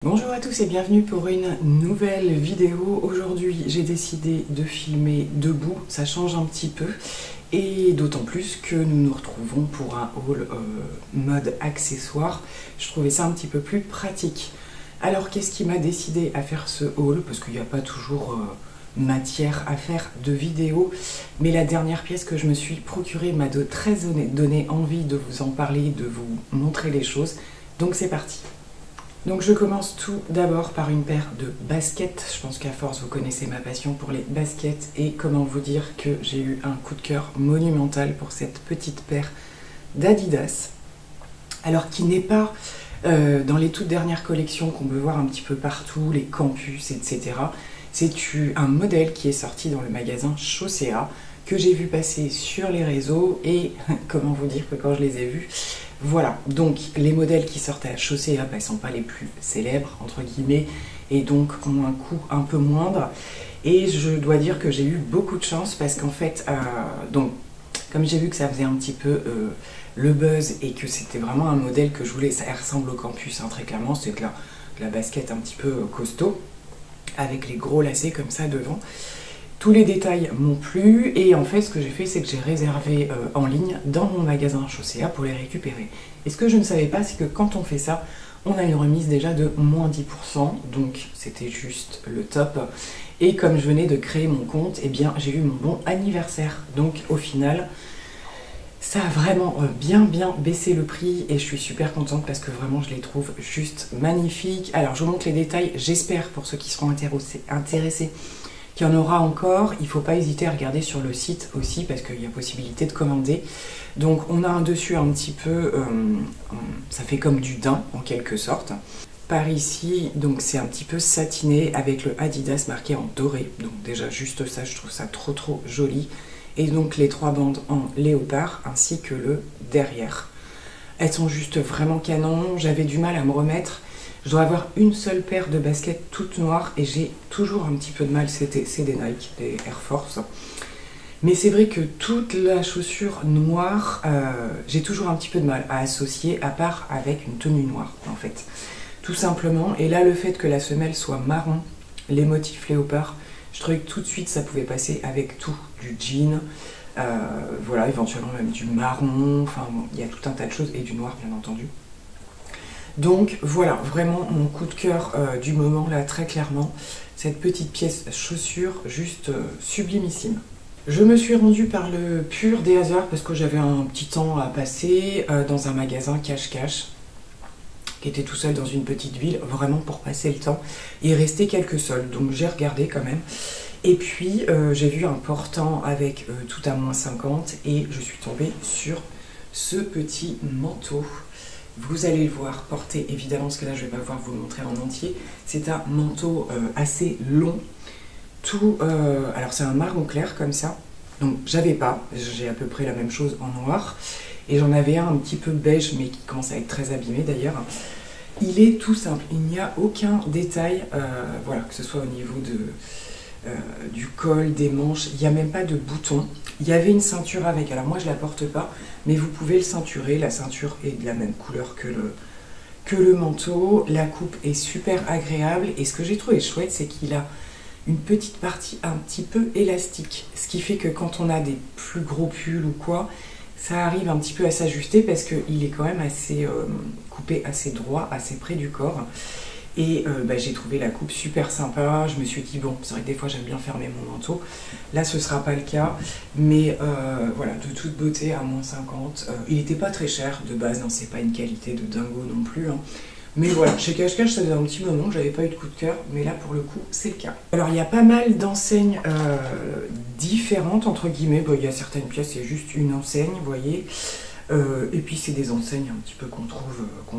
Bonjour à tous et bienvenue pour une nouvelle vidéo. Aujourd'hui j'ai décidé de filmer debout, ça change un petit peu et d'autant plus que nous nous retrouvons pour un haul mode accessoire. Je trouvais ça un petit peu plus pratique. Alors qu'est-ce qui m'a décidé à faire ce haul? Parce qu'il n'y a pas toujours matière à faire de vidéo, mais la dernière pièce que je me suis procurée m'a donné envie de vous en parler, de vous montrer les choses. Donc c'est parti. Donc je commence tout d'abord par une paire de baskets. Je pense qu'à force vous connaissez ma passion pour les baskets et comment vous dire que j'ai eu un coup de cœur monumental pour cette petite paire d'Adidas. Alors qui n'est pas dans les toutes dernières collections qu'on peut voir un petit peu partout, les campus, etc. C'est un modèle qui est sorti dans le magasin Chaussea que j'ai vu passer sur les réseaux et comment vous dire que quand je les ai vus, voilà, donc les modèles qui sortent à Chaussea ne sont pas les plus célèbres, entre guillemets, et donc ont un coût un peu moindre. Et je dois dire que j'ai eu beaucoup de chance parce qu'en fait, donc, comme j'ai vu que ça faisait un petit peu le buzz et que c'était vraiment un modèle que je voulais, ça ressemble au campus, hein, très clairement, c'est que la basket un petit peu costaud, avec les gros lacets comme ça devant. Tous les détails m'ont plu et en fait ce que j'ai fait c'est que j'ai réservé en ligne dans mon magasin Chaussea pour les récupérer. Et ce que je ne savais pas c'est que quand on fait ça, on a une remise déjà de moins 10%, donc c'était juste le top. Et comme je venais de créer mon compte, eh bien j'ai eu mon bon anniversaire. Donc au final, ça a vraiment bien baissé le prix et je suis super contente parce que vraiment je les trouve juste magnifiques. Alors je vous montre les détails, j'espère pour ceux qui seront intéressés. Il y en aura encore, il ne faut pas hésiter à regarder sur le site aussi parce qu'il y a possibilité de commander. Donc on a un dessus un petit peu, ça fait comme du daim en quelque sorte. Par ici, donc c'est un petit peu satiné avec le Adidas marqué en doré. Donc déjà juste ça, je trouve ça trop joli. Et donc les trois bandes en léopard ainsi que le derrière. Elles sont juste vraiment canon, j'avais du mal à me remettre. Je dois avoir une seule paire de baskets toutes noires et j'ai toujours un petit peu de mal, c'est des Nike, des Air Force. Mais c'est vrai que toute la chaussure noire, j'ai toujours un petit peu de mal à associer, à part avec une tenue noire en fait. Tout simplement, et là le fait que la semelle soit marron, les motifs léopard, je trouvais que tout de suite ça pouvait passer avec tout, du jean, voilà, éventuellement même du marron, enfin bon, il y a tout un tas de choses, et du noir bien entendu. Donc voilà, vraiment mon coup de cœur du moment là, très clairement, cette petite pièce chaussure juste sublimissime. Je me suis rendue par le pur des hasards parce que j'avais un petit temps à passer dans un magasin cache-cache qui était tout seul dans une petite ville, vraiment pour passer le temps et rester quelques soldes. Donc j'ai regardé quand même. Et puis j'ai vu un portant avec tout à moins 50 et je suis tombée sur ce petit manteau. Vous allez le voir porter évidemment, parce que là je ne vais pas pouvoir vous le montrer en entier. C'est un manteau assez long. Alors c'est un marron clair comme ça. Donc j'avais pas, j'ai à peu près la même chose en noir. Et j'en avais un petit peu beige, mais qui commence à être très abîmé d'ailleurs. Il est tout simple, il n'y a aucun détail, voilà, que ce soit au niveau du col, des manches, il n'y a même pas de bouton. Il y avait une ceinture avec, alors moi je la porte pas, mais vous pouvez le ceinturer, la ceinture est de la même couleur que le manteau, la coupe est super agréable et ce que j'ai trouvé chouette c'est qu'il a une petite partie un petit peu élastique, ce qui fait que quand on a des plus gros pulls ou quoi, ça arrive un petit peu à s'ajuster parce qu'il est quand même assez coupé assez droit, assez près du corps. Et j'ai trouvé la coupe super sympa, je me suis dit bon, c'est vrai que des fois j'aime bien fermer mon manteau, là ce sera pas le cas, mais voilà, de toute beauté à moins 50, il n'était pas très cher de base, non c'est pas une qualité de dingo non plus, hein. Mais voilà, chez Cache-Cache ça faisait un petit moment que j'avais pas eu de coup de cœur, mais là pour le coup c'est le cas. Alors il y a pas mal d'enseignes différentes entre guillemets, il y a certaines pièces c'est juste une enseigne, vous voyez. Et puis c'est des enseignes un petit peu qu'on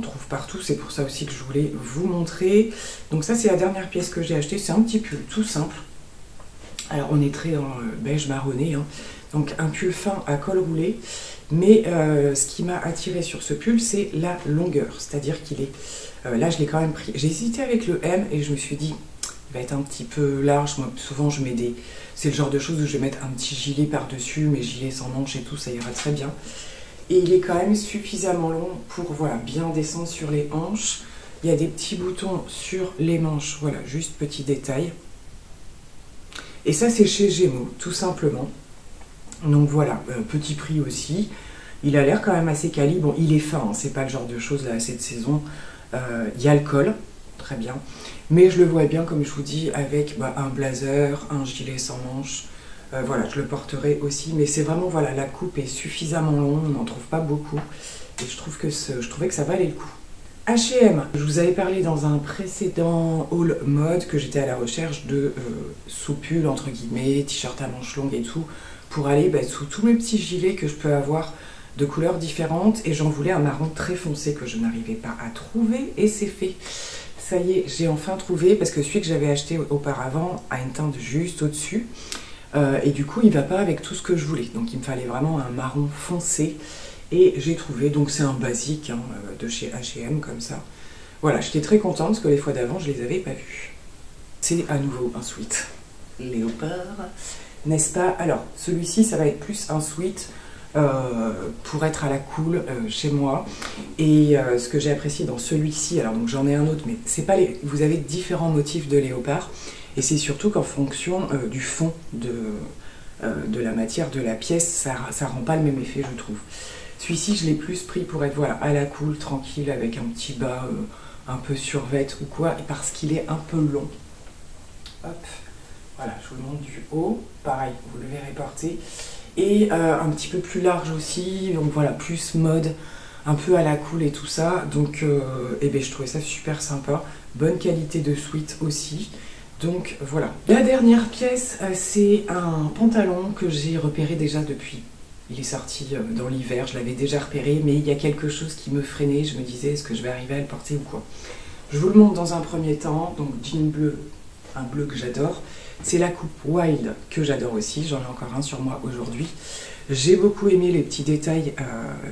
trouve partout, c'est pour ça aussi que je voulais vous montrer. Donc ça c'est la dernière pièce que j'ai achetée, c'est un petit pull tout simple. Alors on est très dans le beige marronné, hein. Donc un pull fin à col roulé, mais ce qui m'a attiré sur ce pull c'est la longueur, c'est-à-dire qu'il est, là je l'ai quand même pris, j'ai hésité avec le M et je me suis dit il va être un petit peu large, moi souvent je mets c'est le genre de choses où je vais mettre un petit gilet par-dessus, mes gilets sans manches et tout, ça ira très bien. Et il est quand même suffisamment long pour voilà, bien descendre sur les hanches. Il y a des petits boutons sur les manches, voilà, juste petit détail. Et ça c'est chez Gémeaux, tout simplement. Donc voilà, petit prix aussi. Il a l'air quand même assez quali. Bon, il est fin, hein, c'est pas le genre de choses là cette saison. Il y a le col, très bien. Mais je le vois bien, comme je vous dis, avec un blazer, un gilet sans manches. Voilà, je le porterai aussi. Mais c'est vraiment, voilà, la coupe est suffisamment longue, on n'en trouve pas beaucoup. Et je trouvais que ça valait le coup. H&M, je vous avais parlé dans un précédent haul mode que j'étais à la recherche de sous-pull, entre guillemets, t-shirt à manches longues et tout, pour aller sous tous mes petits gilets que je peux avoir de couleurs différentes. Et j'en voulais un marron très foncé que je n'arrivais pas à trouver, et c'est fait. Ça y est, j'ai enfin trouvé, parce que celui que j'avais acheté auparavant a une teinte juste au-dessus. Et du coup, il ne va pas avec tout ce que je voulais. Donc il me fallait vraiment un marron foncé. Et j'ai trouvé, donc c'est un basique hein, de chez H&M comme ça. Voilà, j'étais très contente parce que les fois d'avant, je les avais pas vus. C'est à nouveau un sweat léopard, n'est-ce pas? Alors, celui-ci, ça va être plus un sweat pour être à la cool chez moi. Et ce que j'ai apprécié dans celui-ci, alors donc j'en ai un autre, mais c'est pas les... Vous avez différents motifs de léopard. Et c'est surtout qu'en fonction du fond de la matière de la pièce, ça rend pas le même effet, je trouve. Celui-ci, je l'ai plus pris pour être voilà, à la cool, tranquille, avec un petit bas un peu survêt ou quoi, et parce qu'il est un peu long. Hop, voilà, je vous le montre du haut, pareil, vous le verrez porter. Et un petit peu plus large aussi, donc voilà, plus mode, un peu à la cool et tout ça. Donc, je trouvais ça super sympa. Bonne qualité de sweat aussi. Donc voilà. La dernière pièce, c'est un pantalon que j'ai repéré déjà depuis. Il est sorti dans l'hiver, je l'avais déjà repéré, mais il y a quelque chose qui me freinait. Je me disais, est-ce que je vais arriver à le porter ou quoi? Je vous le montre dans un premier temps. Donc jean bleu, un bleu que j'adore. C'est la coupe Wild que j'adore aussi. J'en ai encore un sur moi aujourd'hui. J'ai beaucoup aimé les petits détails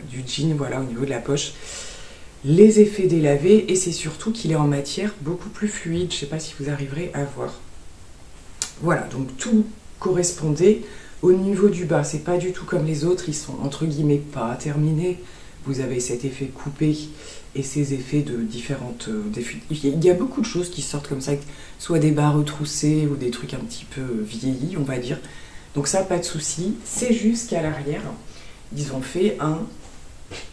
du jean, voilà, au niveau de la poche. Les effets délavés, et c'est surtout qu'il est en matière beaucoup plus fluide. Je ne sais pas si vous arriverez à voir. Voilà, donc tout correspondait. Au niveau du bas, c'est pas du tout comme les autres, ils sont entre guillemets pas terminés. Vous avez cet effet coupé et ces effets de différentes... Il y a beaucoup de choses qui sortent comme ça, soit des bas retroussés ou des trucs un petit peu vieillis, on va dire. Donc ça, pas de souci. C'est juste qu'à l'arrière, ils ont fait un...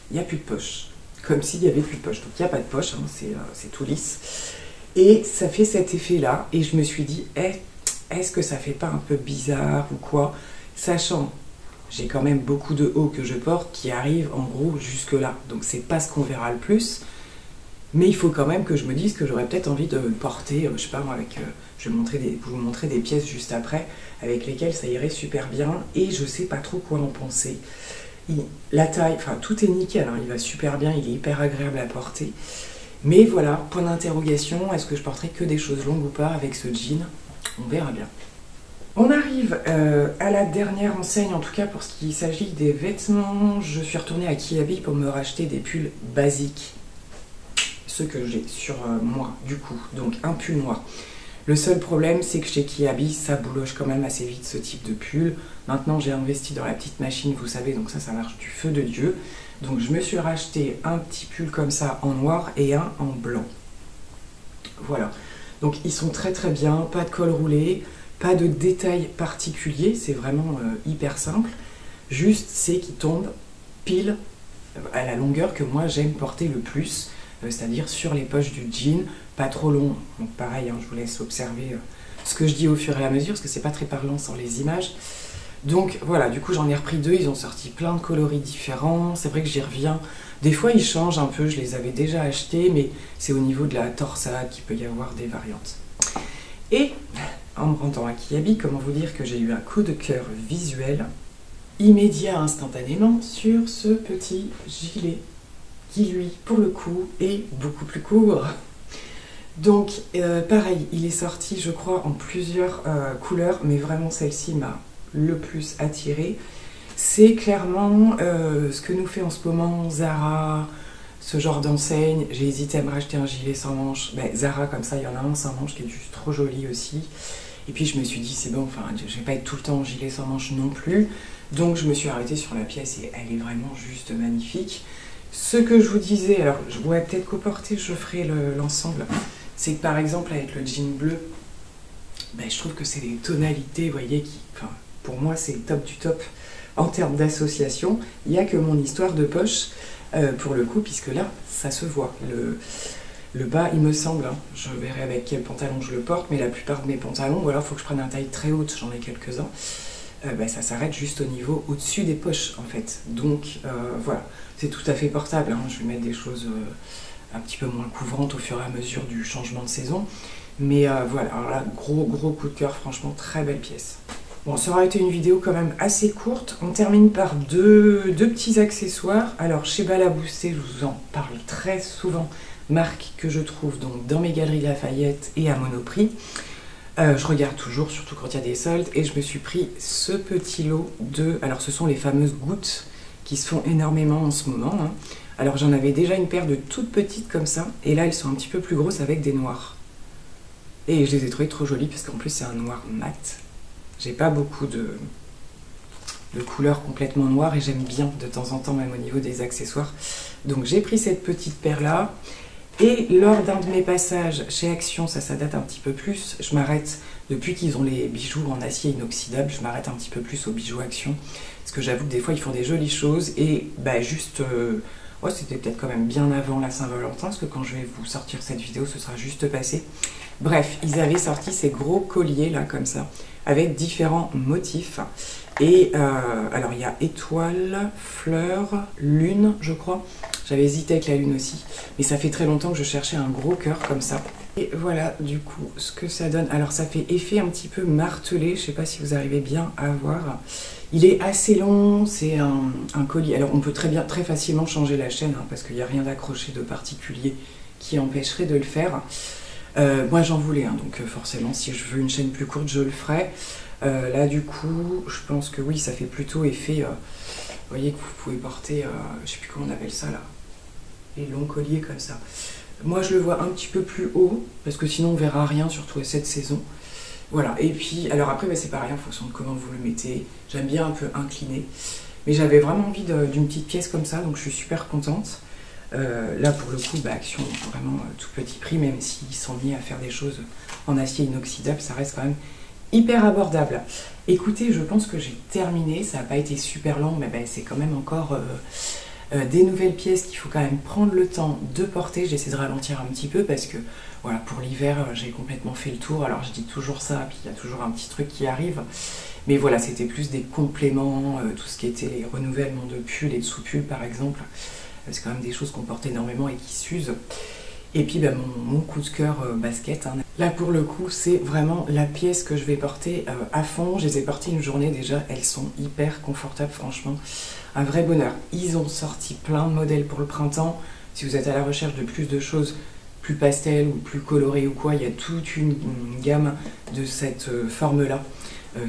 Il n'y a plus de poche. Comme s'il n'y avait plus de poche. Donc il n'y a pas de poche, hein, c'est tout lisse. Et ça fait cet effet-là. Et je me suis dit, est-ce que ça fait pas un peu bizarre ou quoi? Sachant, j'ai quand même beaucoup de hauts que je porte qui arrivent en gros jusque là. Donc c'est pas ce qu'on verra le plus. Mais il faut quand même que je me dise que j'aurais peut-être envie de porter, je sais pas moi, avec... je vais vous montrer des pièces juste après, avec lesquelles ça irait super bien. Et je sais pas trop quoi en penser. La taille, enfin tout est nickel, hein, il va super bien, il est hyper agréable à porter. Mais voilà, point d'interrogation, est-ce que je porterai que des choses longues ou pas avec ce jean? On verra bien. On arrive à la dernière enseigne, en tout cas pour ce qui s'agit des vêtements. Je suis retournée à Kiabi pour me racheter des pulls basiques. Ceux que j'ai sur moi, du coup. Donc un pull noir. Le seul problème, c'est que chez Kiabi, ça bouloche quand même assez vite ce type de pull. Maintenant, j'ai investi dans la petite machine, vous savez, donc ça marche du feu de Dieu. Donc je me suis racheté un petit pull comme ça en noir et un en blanc. Voilà. Donc ils sont très très bien, pas de col roulé. Pas de détails particuliers, c'est vraiment hyper simple. Juste, c'est qu'ils tombent pile à la longueur que moi j'aime porter le plus, c'est-à-dire sur les poches du jean, pas trop long. Donc pareil, hein, je vous laisse observer ce que je dis au fur et à mesure, parce que c'est pas très parlant sans les images. Donc voilà, du coup j'en ai repris deux, ils ont sorti plein de coloris différents. C'est vrai que j'y reviens. Des fois ils changent un peu, je les avais déjà achetés, mais c'est au niveau de la torsade qu'il peut y avoir des variantes. Et... en me rendant à Kiabi, comment vous dire que j'ai eu un coup de cœur visuel immédiat instantanément sur ce petit gilet qui lui, pour le coup, est beaucoup plus court. Donc pareil, il est sorti je crois en plusieurs couleurs, mais vraiment celle-ci m'a le plus attirée. C'est clairement ce que nous fait en ce moment Zara, ce genre d'enseigne. J'ai hésité à me racheter un gilet sans manches. Zara comme ça, il y en a un sans manches qui est juste trop joli aussi. Et puis je me suis dit, c'est bon, enfin, je vais pas être tout le temps en gilet sans manches non plus. Donc je me suis arrêtée sur la pièce et elle est vraiment juste magnifique. Ce que je vous disais, alors ouais, peut-être qu'au porté je ferai l'ensemble, c'est que par exemple avec le jean bleu, ben, je trouve que c'est les tonalités, vous voyez, qui, enfin, pour moi c'est le top du top en termes d'association. Il n'y a que mon histoire de poche pour le coup, puisque là ça se voit. Le bas, il me semble, hein, je verrai avec quel pantalon je le porte, mais la plupart de mes pantalons, ou alors il faut que je prenne une taille très haute, j'en ai quelques-uns, ben, ça s'arrête juste au niveau au-dessus des poches en fait. Donc voilà, c'est tout à fait portable, hein. Je vais mettre des choses un petit peu moins couvrantes au fur et à mesure du changement de saison. Mais voilà, alors là, gros coup de cœur, franchement, très belle pièce. Bon, ça aura été une vidéo quand même assez courte. On termine par deux petits accessoires. Alors, chez Balaboosté, je vous en parle très souvent, marque que je trouve donc dans mes galeries Lafayette et à Monoprix. Je regarde toujours, surtout quand il y a des soldes, et je me suis pris ce petit lot de... Alors, ce sont les fameuses gouttes qui se font énormément en ce moment, hein. Alors, j'en avais déjà une paire de toutes petites comme ça, et là, elles sont un petit peu plus grosses avec des noirs. Et je les ai trouvées trop jolies parce qu'en plus c'est un noir mat. J'ai pas beaucoup de couleurs complètement noires et j'aime bien de temps en temps, même au niveau des accessoires. Donc j'ai pris cette petite paire là. Et lors d'un de mes passages chez Action, ça date un petit peu plus, je m'arrête, depuis qu'ils ont les bijoux en acier inoxydable, je m'arrête un petit peu plus aux bijoux Action. Parce que j'avoue que des fois ils font des jolies choses et bah juste... ouais, c'était peut-être quand même bien avant la Saint-Valentin, parce que quand je vais vous sortir cette vidéo, ce sera juste passé. Bref, ils avaient sorti ces gros colliers là, comme ça, avec différents motifs. Et alors il y a étoile, fleur, lune, je crois. J'avais hésité avec la lune aussi, mais ça fait très longtemps que je cherchais un gros cœur comme ça. Et voilà du coup ce que ça donne. Alors ça fait effet un petit peu martelé, je sais pas si vous arrivez bien à voir. Il est assez long, c'est un collier. Alors on peut très facilement changer la chaîne, hein, parce qu'il n'y a rien d'accroché de particulier qui empêcherait de le faire. Moi j'en voulais, hein, donc forcément si je veux une chaîne plus courte je le ferai. Là du coup je pense que oui, ça fait plutôt effet, vous voyez, que vous pouvez porter, je sais plus comment on appelle ça là, les longs colliers comme ça. Moi je le vois un petit peu plus haut, parce que sinon on verra rien, surtout à cette saison. Voilà, et puis, alors après bah, c'est pareil en fonction de comment vous le mettez, j'aime bien un peu incliné. Mais j'avais vraiment envie d'une petite pièce comme ça, donc je suis super contente. Là pour le coup, bah, Action, vraiment tout petit prix, même s'ils sont mis à faire des choses en acier inoxydable, ça reste quand même hyper abordable. Écoutez, je pense que j'ai terminé, ça n'a pas été super long, mais bah, c'est quand même encore des nouvelles pièces qu'il faut quand même prendre le temps de porter. J'essaie de ralentir un petit peu parce que voilà, pour l'hiver, j'ai complètement fait le tour. Alors je dis toujours ça, puis il y a toujours un petit truc qui arrive. Mais voilà, c'était plus des compléments, tout ce qui était les renouvellements de pulls et de sous-pulls par exemple. C'est quand même des choses qu'on porte énormément et qui s'usent. Et puis bah, mon coup de cœur basket, hein. Là pour le coup c'est vraiment la pièce que je vais porter à fond. Je les ai portées une journée déjà, elles sont hyper confortables, franchement, un vrai bonheur. Ils ont sorti plein de modèles pour le printemps. Si vous êtes à la recherche de plus de choses plus pastel ou plus colorées ou quoi, il y a toute une gamme de cette forme là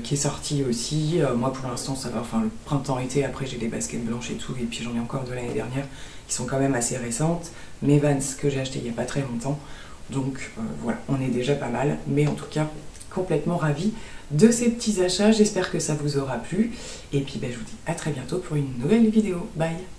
qui est sortie aussi. Moi pour l'instant ça va, enfin le printemps-été, après j'ai des baskets blanches et tout, et puis j'en ai encore de l'année dernière qui sont quand même assez récentes. Mes Vans que j'ai acheté il n'y a pas très longtemps, donc voilà, on est déjà pas mal, mais en tout cas complètement ravie de ces petits achats. J'espère que ça vous aura plu, et puis ben, je vous dis à très bientôt pour une nouvelle vidéo. Bye!